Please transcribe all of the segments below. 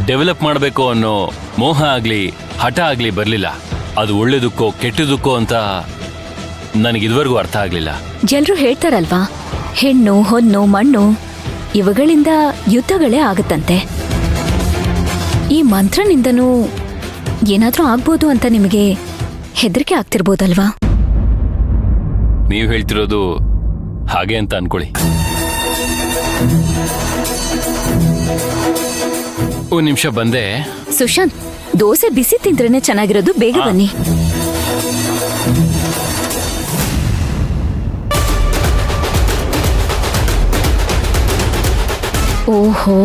Develop ಮಾಡಬೇಕು ಅನ್ನೋ ಮೋಹ ಆಗ್ಲಿ ಹಠ ಆಗ್ಲಿ ಬರಲಿಲ್ಲ. ಅದು ಒಳ್ಳೇದಕ್ಕೋ ಕೆಟ್ಟದಕ್ಕೋ ಅಂತ ನನಗಿದುವರೆಗೂ ಅರ್ಥ ಆಗ್ಲಿಲ್ಲ. ಎಲ್ರೂ ಹೇಳ್ತಾರಲ್ವಾ, ಹೆಣ್ಣು ಹೊನ್ನು ಮಣ್ಣು ಇವುಗಳಿಂದ ಯುದ್ಧಗಳೇ ಆಗುತ್ತಂತೆ. ಈ ಮಂತ್ರನಿಂದನೂ ಏನಾದ್ರೂ ಆಗ್ಬೋದು ಅಂತ ನಿಮಗೆ ಹೆದರಿಕೆ ಆಗ್ತಿರ್ಬೋದಲ್ವಾ? ನೀವು ಹೇಳ್ತಿರೋದು ಹಾಗೆ ಅಂತ ಅನ್ಕೊಳ್ಳಿ. ಒಂದ್ ನಿಮಿಷ ಬಂದೆ. ಸುಶಾಂತ್, ದೋಸೆ ಬಿಸಿ ತಿಂದ್ರೇನೆ ಚೆನ್ನಾಗಿರೋದು, ಬೇಗ ಬನ್ನಿ. ಓಹೋ,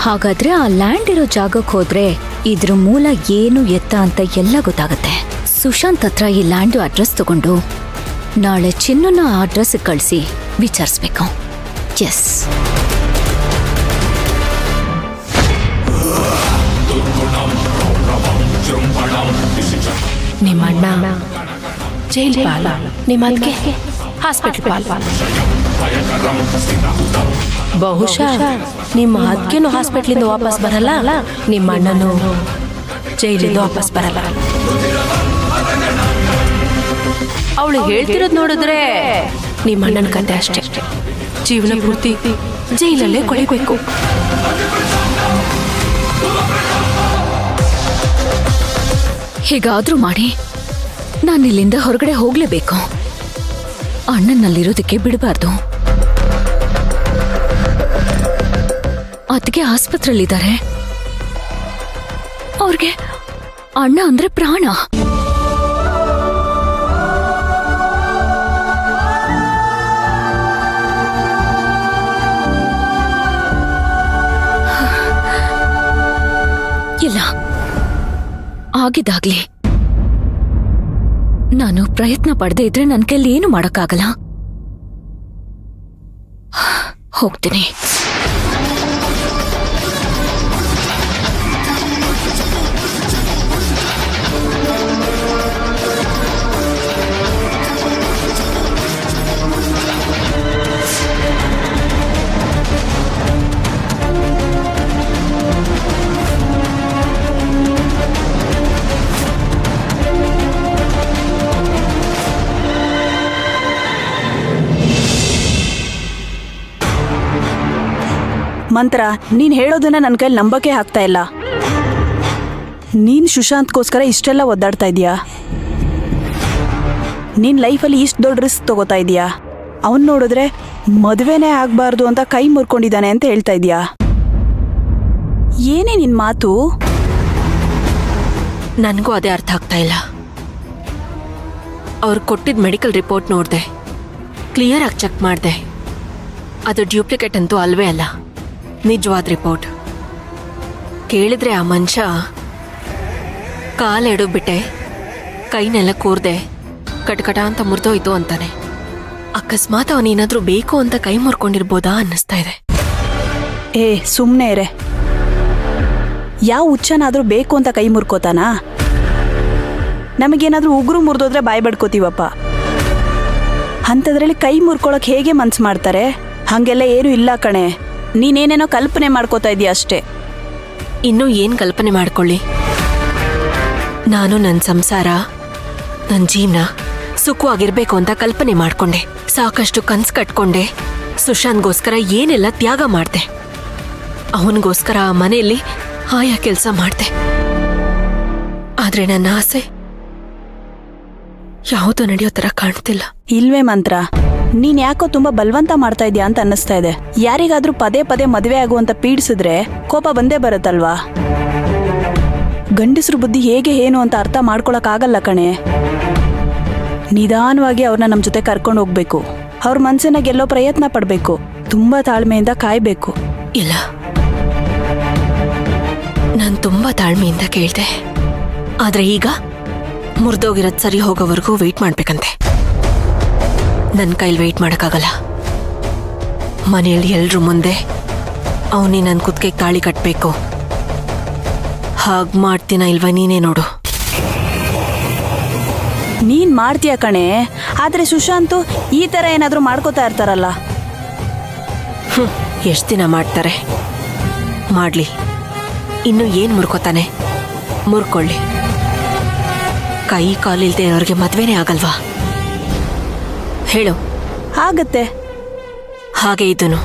ಹಾಗಾದ್ರೆ ಆ ಲ್ಯಾಂಡ್ ಇರೋ ಜಾಗಕ್ಕೆ ಹೋದ್ರೆ ಇದ್ರ ಮೂಲ ಏನು ಎತ್ತ ಅಂತ ಎಲ್ಲ ಗೊತ್ತಾಗತ್ತೆ. ಸುಶಾಂತ್ ಹತ್ರ ಈ ಲ್ಯಾಂಡ್ ಅಡ್ರೆಸ್ ತಗೊಂಡು ನಾಳೆ ಚಿನ್ನನ ಅಡ್ರೆಸ್ ಕಳಿಸಿ ವಿಚಾರಿಸ್ಬೇಕು. ಎಸ್, ನಿಮ್ಮ ಅಣ್ಣ ಜೈಲ್ ಪಾಲ, ನಿಮ್ಮ ಅದಕ್ಕೆ ಹಾಸ್ಪಿಟಲ್ ಪಾಲ. ಬಹುಶಃ ನಿಮ್ಮ ಅದಕ್ಕೇನು ಹಾಸ್ಪಿಟ್ಲಿಂದ ವಾಪಸ್ ಬರಲ್ಲ, ನಿಮ್ಮ ಅಣ್ಣನು ಜೈಲಿಂದ ವಾಪಸ್ ಬರಲ್ಲ. ಅವಳು ಹೇಳ್ತಿರೋದು ನೋಡಿದ್ರೆ ನಿಮ್ಮ ಅಣ್ಣನ ಕತೆ ಅಷ್ಟೇ, ಜೀವನ ಪೂರ್ತಿ ಜೈಲಲ್ಲೇ ಕೊಳಿಬೇಕು. ಹೇಗಾದ್ರೂ ಮಾಡಿ ನಾನಿಲ್ಲಿಂದ ಹೊರಗಡೆ ಹೋಗ್ಲೇಬೇಕು. ಅಣ್ಣನಲ್ಲಿರೋದಕ್ಕೆ ಬಿಡಬಾರ್ದು. ಅದಕ್ಕೆ ಆಸ್ಪತ್ರೆಯಲ್ಲಿದ್ದಾರೆ. ಅವ್ರಿಗೆ ಅಣ್ಣ ಅಂದ್ರೆ ಪ್ರಾಣ. ಇಲ್ಲ, ಆಗಿದ್ದಾಗ್ಲಿ. ನಾನು ಪ್ರಯತ್ನ ಪಡದೆ ಇದ್ರೆ ನನ್ನ ಕೈಲಿ ಏನು ಮಾಡಕ್ಕಾಗಲ್ಲ. ಹೋಗ್ತೀನಿ. ಮಂತ್ರ, ನೀನ್ ಹೇಳೋದನ್ನ ನನ್ನ ಕೈಲಿ ನಂಬಕ್ಕೆ ಆಗ್ತಾ ಇಲ್ಲ. ನೀನ್ ಸುಶಾಂತ್ಗೋಸ್ಕರ ಇಷ್ಟೆಲ್ಲ ಒದ್ದಾಡ್ತಾ ಇದೀಯಾ. ನಿನ್ ಲೈಫಲ್ಲಿ ಇಷ್ಟು ದೊಡ್ಡ ರಿಸ್ಕ್ ತಗೋತಾ ಇದೀಯಾ. ಅವನ್ ನೋಡಿದ್ರೆ ಮದುವೆನೇ ಆಗ್ಬಾರ್ದು ಅಂತ ಕೈ ಮುರ್ಕೊಂಡಿದ್ದಾನೆ ಅಂತ ಹೇಳ್ತಾ ಇದೀಯಾ. ಏನೇ ನಿನ್ ಮಾತು? ನನಗೂ ಅದೇ ಅರ್ಥ ಆಗ್ತಾ ಇಲ್ಲ. ಅವ್ರು ಕೊಟ್ಟಿದ್ದ ಮೆಡಿಕಲ್ ರಿಪೋರ್ಟ್ ನೋಡಿದೆ, ಕ್ಲಿಯರ್ ಆಗಿ ಚೆಕ್ ಮಾಡಿದೆ. ಅದು ಡ್ಯೂಪ್ಲಿಕೇಟ್ ಅಂತೂ ಅಲ್ವೇ ಅಲ್ಲ, ನಿಜವಾದ ರಿಪೋರ್ಟ್. ಕೇಳಿದ್ರೆ ಆ ಮನುಷ್ಯ ಕಾಲೆಡೋಗ್ಬಿಟ್ಟೆ, ಕೈನೆಲ್ಲ ಕೂರ್ದೆ ಕಟ್ಕಟ ಅಂತ ಮುರಿದೋಯ್ತು ಅಂತಾನೆ. ಅಕಸ್ಮಾತ್ ಅವನೇನಾದ್ರೂ ಬೇಕು ಅಂತ ಕೈ ಮುರ್ಕೊಂಡಿರ್ಬೋದಾ ಅನ್ನಿಸ್ತಾ ಇದೆ. ಏ ಸುಮ್ಮನೆ ಇರೆ. ಯಾವ ಹುಚ್ಚನಾದ್ರೂ ಬೇಕು ಅಂತ ಕೈ ಮುರ್ಕೋತಾನ? ನಮಗೇನಾದ್ರೂ ಉಗುರು ಮುರಿದೋದ್ರೆ ಬಾಯ್ ಬಡ್ಕೋತೀವಪ್ಪ. ಅಂಥದ್ರಲ್ಲಿ ಕೈ ಮುರ್ಕೊಳಕ್ ಹೇಗೆ ಮನ್ಸು ಮಾಡ್ತಾರೆ? ಹಾಗೆಲ್ಲ ಏನೂ ಇಲ್ಲ ಕಣೆ. ನೀನೇನೇನೋ ಕಲ್ಪನೆ ಮಾಡ್ಕೋತಾ ಇದೀಯ ಅಷ್ಟೇ. ಇನ್ನೂ ಏನು ಕಲ್ಪನೆ ಮಾಡ್ಕೊಳ್ಳಿ? ನಾನು ನನ್ನ ಸಂಸಾರ, ನನ್ನ ಜೀವನ ಸುಖವಾಗಿರ್ಬೇಕು ಅಂತ ಕಲ್ಪನೆ ಮಾಡ್ಕೊಂಡೆ. ಸಾಕಷ್ಟು ಕನ್ಸು ಕಟ್ಕೊಂಡೆ. ಸುಶಾಂತ್ಗೋಸ್ಕರ ಏನೆಲ್ಲ ತ್ಯಾಗ ಮಾಡಿದೆ. ಅವನಿಗೋಸ್ಕರ ಆ ಮನೆಯಲ್ಲಿ ಆಯಾ ಕೆಲಸ ಮಾಡಿದೆ. ಆದರೆ ನನ್ನ ಆಸೆ ಯಾವುದೂ ನಡೆಯೋ ಥರ ಕಾಣ್ತಿಲ್ಲ. ಇಲ್ವೇ ಮಂತ್ರ, ನೀನ್ ಯಾಕೋ ತುಂಬಾ ಬಲವಂತ ಮಾಡ್ತಾ ಇದೀಯ ಅಂತ ಅನ್ನಿಸ್ತಾ ಇದೆ. ಯಾರಿಗಾದ್ರೂ ಪದೇ ಪದೇ ಮದುವೆ ಆಗುವಂತ ಪೀಡಿಸಿದ್ರೆ ಕೋಪ ಬಂದೇ ಬರುತ್ತಲ್ವಾ? ಗಂಡಸ್ರು ಬುದ್ಧಿ ಹೇಗೆ ಏನು ಅಂತ ಅರ್ಥ ಮಾಡ್ಕೊಳಕ್ ಆಗಲ್ಲ ಕಣೆ. ನಿಧಾನವಾಗಿ ಅವ್ರನ್ನ ನಮ್ಮ ಜೊತೆ ಕರ್ಕೊಂಡು ಹೋಗ್ಬೇಕು. ಅವ್ರ ಮನ್ಸನ್ನ ಗೆಲ್ಲೋ ಪ್ರಯತ್ನ ಪಡ್ಬೇಕು. ತುಂಬಾ ತಾಳ್ಮೆಯಿಂದ ಕಾಯ್ಬೇಕು. ಇಲ್ಲ, ನಾನು ತುಂಬಾ ತಾಳ್ಮೆಯಿಂದ ಕೇಳ್ದೆ. ಆದ್ರೆ ಈಗ ಮುರಿದೋಗಿರೋದು ಸರಿ ಹೋಗೋವರೆಗೂ ವೆಯ್ಟ್ ಮಾಡ್ಬೇಕಂತೆ. ನನ್ನ ಕೈಲಿ ವೆಯ್ಟ್ ಮಾಡೋಕ್ಕಾಗಲ್ಲ. ಮನೆಯಲ್ಲಿ ಎಲ್ರ ಮುಂದೆ ಅವನೇ ನನ್ನ ಕುತ್ತಿಗೆಗೆ ತಾಳಿ ಕಟ್ಟಬೇಕು. ಹಾಗೆ ಮಾಡ್ತೀನ ಇಲ್ವಾ ನೀನೇ ನೋಡು. ನೀನ್ ಮಾಡ್ತೀಯ ಕಣೆ. ಆದ್ರೆ ಸುಶಾಂತು ಈ ತರ ಏನಾದ್ರೂ ಮಾಡ್ಕೋತಾ ಇರ್ತಾರಲ್ಲ. ಎಷ್ಟು ದಿನ ಮಾಡ್ತಾರೆ? ಮಾಡ್ಲಿ. ಇನ್ನು ಏನ್ ಮುರ್ಕೋತಾನೆ, ಮುರ್ಕೊಳ್ಳಿ. ಕೈ ಕಾಲಿಲ್ದೇ ಇರೋರಿಗೆ ಮದ್ವೆನೇ ಆಗಲ್ವಾ? ಹೇಳು. ಆಗತ್ತೆ. ಹಾಗೆ ಇದನು